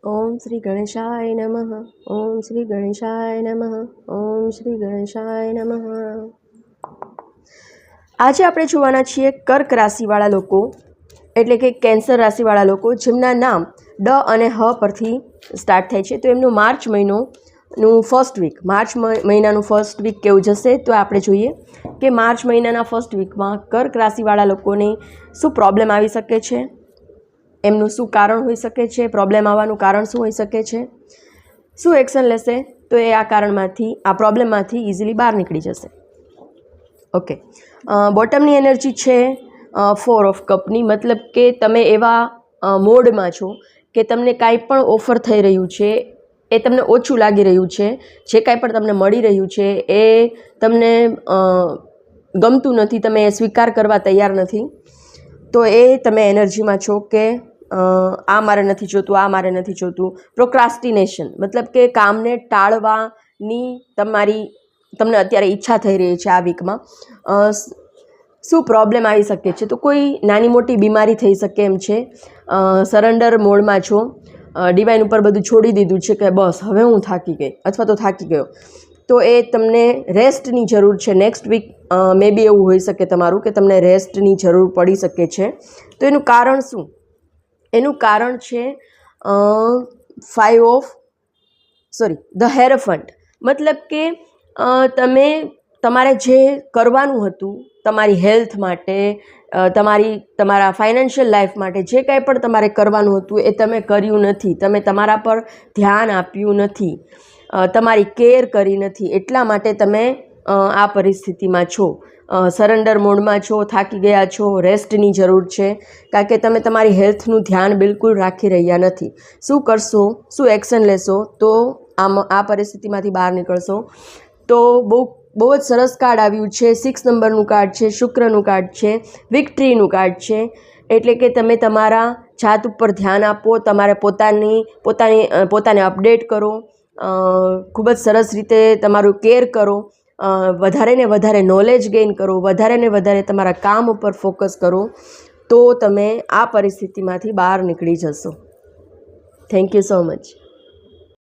ઓમ શ્રી ગણેશાય નમઃ. ઓમ શ્રી ગણેશાય નમઃ. ઓમ શ્રી ગણેશાય નમઃ. આજે આપણે જોવાના છીએ કર્ક રાશિવાળા લોકો, એટલે કે કેન્સર રાશિવાળા લોકો જેમના નામ ડ અને હ પરથી સ્ટાર્ટ થાય છે. તો એમનું માર્ચ મહિનાનું ફર્સ્ટ વીક, માર્ચ મહિનાનું ફર્સ્ટ વીક કેવું જશે તો આપણે જોઈએ કે માર્ચ મહિનાના ફર્સ્ટ વીકમાં કર્ક રાશિવાળા લોકોને શું પ્રોબ્લેમ આવી શકે છે, એમનું શું કારણ હોઈ શકે છે, પ્રોબ્લેમ આવવાનું કારણ શું હોઈ શકે છે, શું એક્શન લેશે તો એ આ કારણમાંથી, આ પ્રોબ્લેમમાંથી ઇઝીલી બહાર નીકળી જશે. ઓકે, બોટમની એનર્જી છે 4 ઓફ કપની, મતલબ કે તમે એવા મોડમાં છો કે તમને કાંઈ પણ ઓફર થઈ રહ્યું છે એ તમને ઓછું લાગી રહ્યું છે, જે કાંઈ પણ તમને મળી રહ્યું છે એ તમને ગમતું નથી, તમે એ સ્વીકાર કરવા તૈયાર નથી. તો એ તમે એનર્જીમાં છો કે આ મારે નથી જોતું, આ મારે નથી જોતું. પ્રોક્રાસ્ટિનેશન મતલબ કે કામને ટાળવાની તમને અત્યારે ઈચ્છા થઈ રહી છે આ વીકમાં. શું પ્રોબ્લેમ આવી શકે છે તો કોઈ નાની મોટી બીમારી થઈ શકે એમ છે. સરેન્ડર મોડમાં છો, ડિવાઇન ઉપર બધું છોડી દીધું છે કે બસ હવે હું થાકી ગઈ અથવા તો થાકી ગયો, તો એ તમને રેસ્ટની જરૂર છે. નેક્સ્ટ વીક મે બી એવું હોઈ શકે તમારું કે તમને રેસ્ટની જરૂર પડી શકે છે. તો એનું કારણ શું? એનું કારણ છે ધ હેરફન્ટ, મતલબ કે તમારે જે કરવાનું હતું તમારી હેલ્થ માટે, તમારા ફાઇનાન્શિયલ લાઈફ માટે જે કાંઈ પણ તમારે કરવાનું હતું એ તમે કર્યું નથી, તમે તમારા પર ધ્યાન આપ્યું નથી, તમારી કેર કરી નથી, એટલા માટે તમે આ પરિસ્થિતિમાં છો. સરેન્ડર મોડમાં છો, થાકી ગયા છો, રેસ્ટની જરૂર છે, કારણ કે તમે તમારી હેલ્થનું ધ્યાન બિલકુલ રાખી રહ્યા નથી. શું કરશો, શું એક્શન લેશો તો આ પરિસ્થિતિમાંથી બહાર નીકળશો? તો બહુ જ સરસ કાર્ડ આવ્યું છે. 6 નંબરનું કાર્ડ છે, શુક્રનું કાર્ડ છે, વિક્ટરીનું કાર્ડ છે. એટલે કે તમે તમારા જાત ઉપર ધ્યાન આપો, તમારે પોતાને અપડેટ કરો, ખૂબ જ સરસ રીતે તમારું કેર કરો, વધારે ને વધારે નોલેજ ગેઇન કરો, વધારે ને વધારે તમારા કામ ઉપર ફોકસ કરો, તો તમે આ પરિસ્થિતિમાંથી બહાર નીકળી જશો. Thank you so much.